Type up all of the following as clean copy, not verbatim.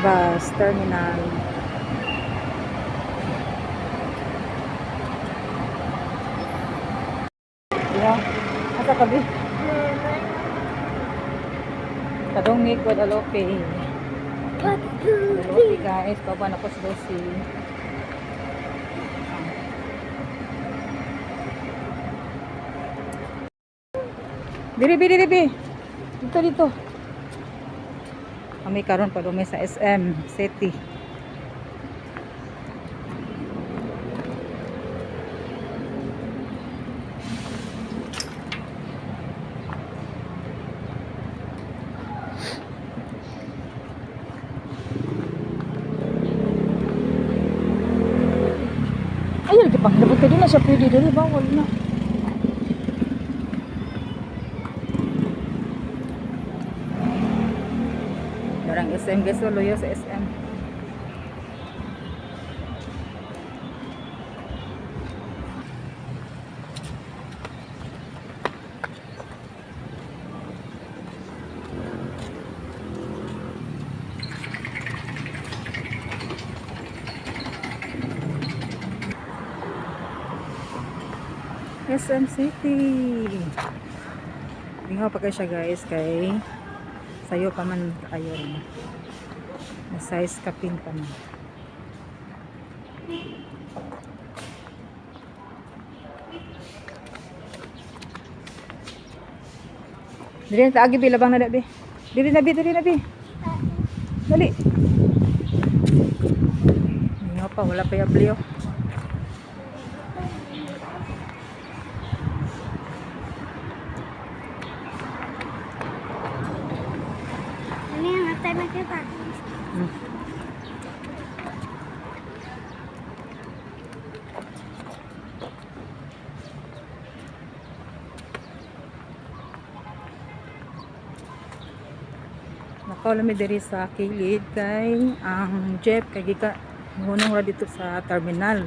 Bus terminal. Yeah. Asa kabi? Kadungig Guadalupe. Guadalupe guys, baba na po si Lucy. Diri. Dito. Kami karon pa dumi sa SM City. Ayun, di pa. Dapat ka din na siya pwede dali. Bawal na. Barang SM guys, loyo sa SM. SM City. Lingaw pa kayo siya guys kay sayo pa man kayo na size kapin pa man. Dili na agi bilabang na dabi. Dili na bi. Dali. Lingaw pa wala pa yablio. Nakalami diri sa kilid kay ang jeep kay gika hunong ra dito sa terminal.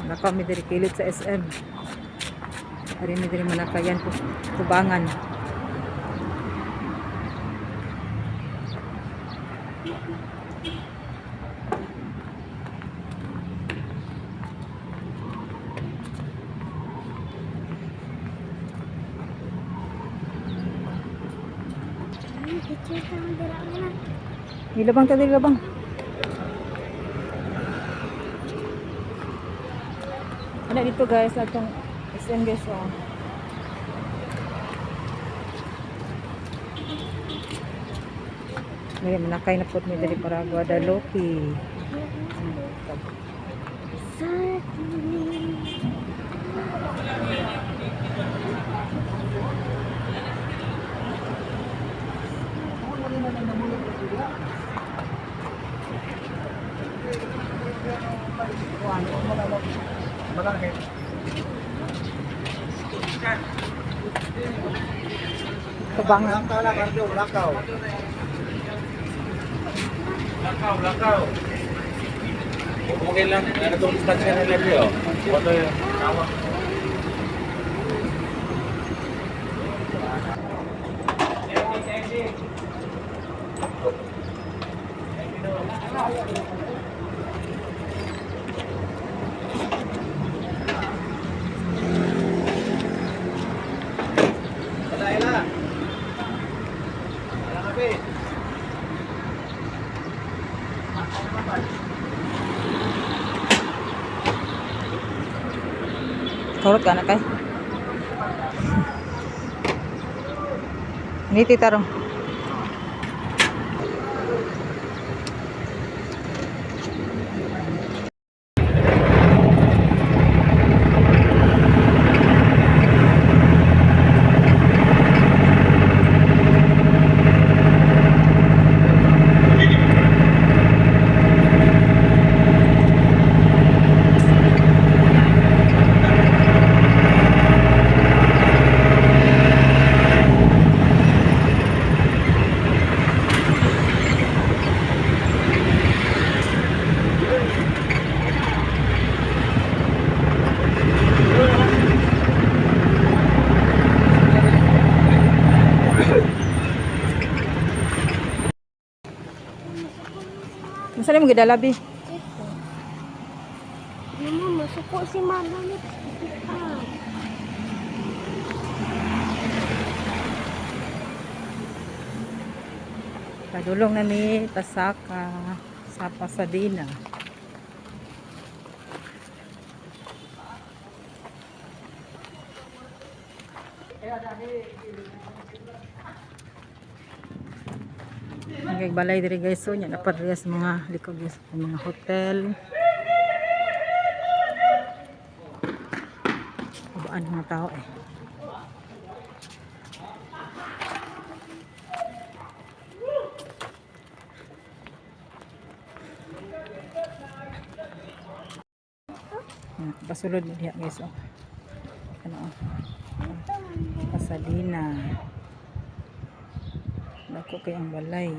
Nakalami diri kilid sa SM. Ari mi diri manakayan po tubangan. Nilabang tadi labang. Ada dito guys atong SM guys oh. May manakay na pud mi diri para Guadalupe. Kebangan. Lakaw. Okay lang. Ano itong distansya na lagi oh? Ito yung tawag. Turut ka na kay. Ini titarong. Masa mo gidala bi? Ito. Mama, masuko si mama nito. Ah. Padulong na mi Pasaka sa Pasadena. Nagbalay diri guys, so nya napadriyas mga likod guys, mga hotel. Babaan mga tao eh. Pasulod mo diha guys, oh. Ano, oh. Pasadena. Dako kay ang balay.